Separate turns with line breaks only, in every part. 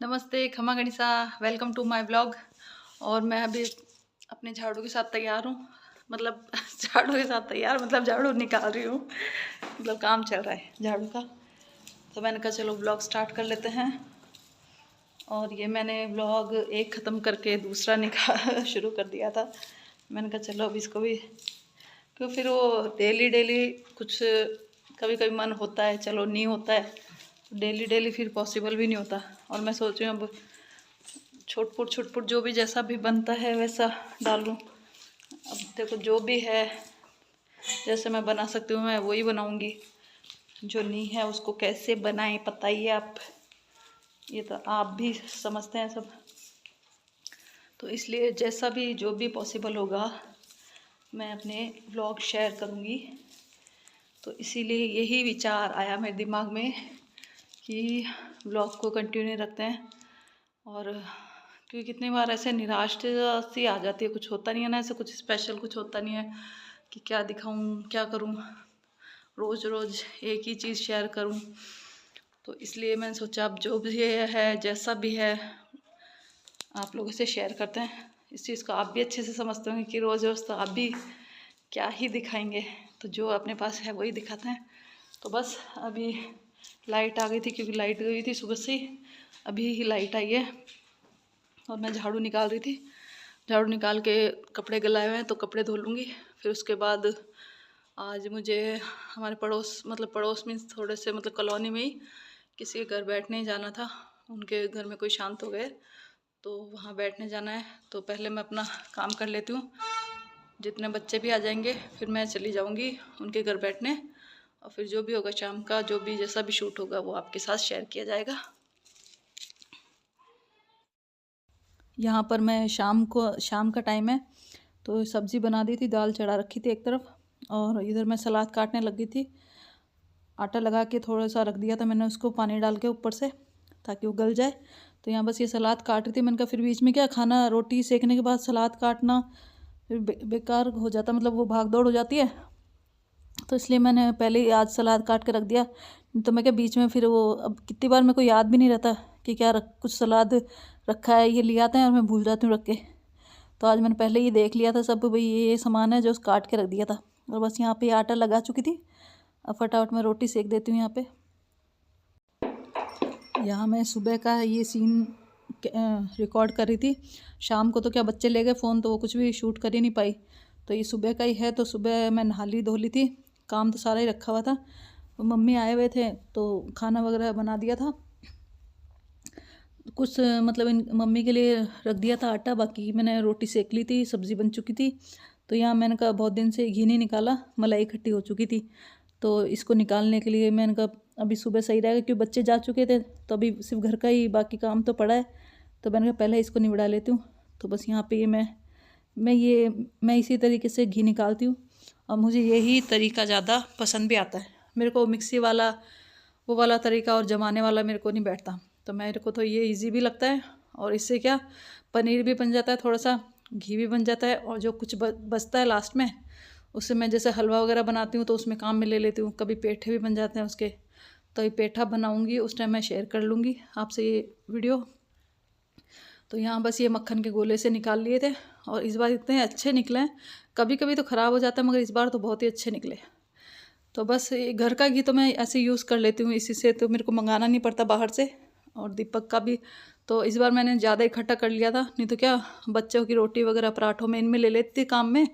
नमस्ते, खमा गणिसा, welcome to my blog. और मैं अभी अपने झाड़ू के साथ तैयार हूँ। मतलब झाड़ू के साथ तैयार मतलब झाड़ू निकाल रही हूँ। मतलब काम चल रहा है झाड़ू का। तो मैंने कहा चलो ब्लॉग स्टार्ट कर लेते हैं। और ये मैंने ब्लॉग एक ख़त्म करके दूसरा निकाल शुरू कर दिया था। मैंने कहा चलो अब इसको भी, क्यों फिर वो डेली डेली कुछ कभी कभी मन होता है, चलो नहीं होता है, डेली डेली फिर पॉसिबल भी नहीं होता। और मैं सोच रही हूँ अब छुटपुट जो भी जैसा भी बनता है वैसा डालूँ। अब देखो जो भी है जैसे मैं बना सकती हूँ मैं वही बनाऊँगी, जो नहीं है उसको कैसे बनाएं बताइए आप। ये तो आप भी समझते हैं सब, तो इसलिए जैसा भी जो भी पॉसिबल होगा मैं अपने व्लॉग शेयर करूँगी। तो इसीलिए यही विचार आया मेरे दिमाग में कि व्लॉग को कंटिन्यू रखते हैं। और क्योंकि कितनी बार ऐसे निराश सी आ जाती है, कुछ होता नहीं है ना, ऐसे कुछ स्पेशल कुछ होता नहीं है कि क्या दिखाऊं क्या करूं, रोज़ रोज़ एक ही चीज़ शेयर करूं। तो इसलिए मैंने सोचा अब जो भी है जैसा भी है आप लोगों से शेयर करते हैं। इस चीज़ को आप भी अच्छे से समझते होंगे कि रोज़ रोज़ तो आप भी क्या ही दिखाएंगे, तो जो अपने पास है वही दिखाते हैं। तो बस अभी लाइट आ गई थी, क्योंकि लाइट गई थी सुबह से ही, अभी ही लाइट आई है। और मैं झाड़ू निकाल रही थी, झाड़ू निकाल के कपड़े गलाए हुए हैं तो कपड़े धो लूँगी। फिर उसके बाद आज मुझे हमारे पड़ोस में थोड़े से मतलब कॉलोनी में ही किसी के घर बैठने जाना था। उनके घर में कोई शांत हो गए तो वहाँ बैठने जाना है। तो पहले मैं अपना काम कर लेती हूँ, जितने बच्चे भी आ जाएंगे फिर मैं चली जाऊँगी उनके घर बैठने। और फिर जो भी होगा शाम का, जो भी जैसा भी शूट होगा वो आपके साथ शेयर किया जाएगा। यहाँ पर मैं शाम का टाइम है तो सब्ज़ी बना दी थी, दाल चढ़ा रखी थी एक तरफ, और इधर मैं सलाद काटने लगी थी। आटा लगा के थोड़ा सा रख दिया था मैंने उसको पानी डाल के ऊपर से, ताकि वो गल जाए। तो यहाँ बस ये सलाद काट रही थी। मैंने कहा फिर बीच में क्या खाना, रोटी सेकने के बाद सलाद काटना फिर बेकार हो जाता, मतलब वो भाग दौड़ हो जाती है। तो इसलिए मैंने पहले ही आज सलाद काट के रख दिया। तो मैं क्या बीच में फिर वो, अब कितनी बार मेरे को याद भी नहीं रहता कि क्या कुछ सलाद रखा है, ये ले आते हैं और मैं भूल जाती हूँ रख के। तो आज मैंने पहले ही देख लिया था सब, भाई ये सामान है, जो काट के रख दिया था। और बस यहाँ पे आटा लगा चुकी थी, अब फटाफट मैं रोटी सेक देती हूँ। यहाँ मैं सुबह का ये सीन रिकॉर्ड कर रही थी। शाम को तो क्या बच्चे ले गए फ़ोन, तो वो कुछ भी शूट कर ही नहीं पाई। तो ये सुबह का ही है। तो सुबह मैं नहा ली धो ली थी, काम तो सारा ही रखा हुआ था। मम्मी आए हुए थे तो खाना वगैरह बना दिया था कुछ, मतलब इन मम्मी के लिए रख दिया था आटा, बाकी मैंने रोटी सेक ली थी, सब्ज़ी बन चुकी थी। तो यहाँ मैंने कहा बहुत दिन से घी नहीं निकाला, मलाई इकट्ठी हो चुकी थी, तो इसको निकालने के लिए मैंने कहा अभी सुबह सही रहेगा, क्योंकि बच्चे जा चुके थे तो अभी सिर्फ घर का ही बाकी काम तो पड़ा है। तो मैंने कहा पहले इसको निबड़ा लेती हूँ। तो बस यहाँ पे ये मैं इसी तरीके से घी निकालती हूँ। और मुझे यही तरीका ज़्यादा पसंद भी आता है। मेरे को मिक्सी वाला वो वाला तरीका और जमाने वाला मेरे को नहीं बैठता। तो मेरे को तो ये इजी भी लगता है, और इससे क्या पनीर भी बन जाता है, थोड़ा सा घी भी बन जाता है, और जो कुछ बचता है लास्ट में उससे मैं जैसे हलवा वगैरह बनाती हूँ तो उसमें काम में ले लेती हूँ। कभी पेठे भी बन जाते हैं उसके। तो ये पेठा बनाऊँगी उस टाइम मैं शेयर कर लूँगी आपसे ये वीडियो। तो यहाँ बस ये मक्खन के गोले से निकाल लिए थे, और इस बार इतने अच्छे निकले हैं। कभी कभी तो ख़राब हो जाता है, मगर इस बार तो बहुत ही अच्छे निकले। तो बस ये घर का घी तो मैं ऐसे यूज़ कर लेती हूँ, इसी से तो मेरे को मंगाना नहीं पड़ता बाहर से। और दीपक का भी तो इस बार मैंने ज़्यादा इकट्ठा कर लिया था, नहीं तो क्या बच्चों की रोटी वगैरह पराठों में इनमें ले लेती थी काम में,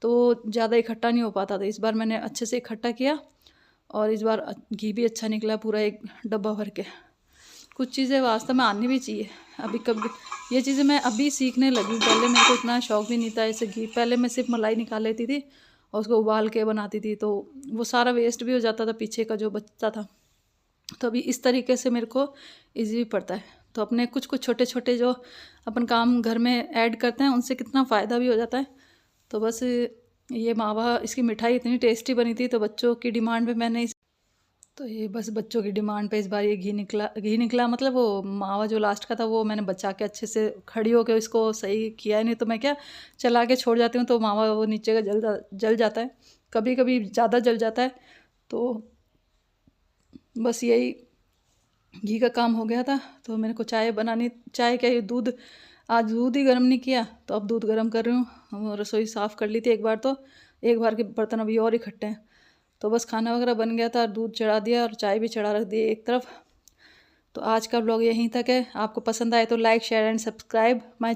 तो ज़्यादा इकट्ठा नहीं हो पाता था। इस बार मैंने अच्छे से इकट्ठा किया, और इस बार घी भी अच्छा निकला, पूरा एक डब्बा भर के। कुछ चीज़ें वास्तव में आनी भी चाहिए। अभी कभी ये चीज़ें मैं अभी सीखने लगी हूँ, पहले मेरे को इतना शौक भी नहीं था ऐसे घी। पहले मैं सिर्फ मलाई निकाल लेती थी और उसको उबाल के बनाती थी, तो वो सारा वेस्ट भी हो जाता था पीछे का जो बचता था। तो अभी इस तरीके से मेरे को ईजी भी पड़ता है। तो अपने कुछ कुछ छोटे छोटे जो अपन काम घर में ऐड करते हैं उनसे कितना फ़ायदा भी हो जाता है। तो बस ये मावा इसकी मिठाई इतनी टेस्टी बनी थी, तो बच्चों की डिमांड पे मैंने तो ये बस बच्चों की डिमांड पे इस बार ये घी निकला, मतलब वो मावा जो लास्ट का था वो मैंने बचा के अच्छे से खड़ी होकर इसको सही किया है। नहीं तो मैं क्या चला के छोड़ जाती हूँ तो मावा वो नीचे का जल जाता है, कभी कभी ज़्यादा जल जाता है। तो बस यही घी का काम हो गया था, तो मेरे को चाय बनानी, चाय क्या ये दूध, आज दूध ही गर्म नहीं किया, तो अब दूध गर्म कर रही हूँ। रसोई साफ़ कर ली थी एक बार, तो एक बार के बर्तन अभी और इकट्ठे हैं। तो बस खाना वगैरह बन गया था, दूध चढ़ा दिया और चाय भी चढ़ा रख दी एक तरफ। तो आज का व्लॉग यहीं तक है। आपको पसंद आए तो like share and subscribe my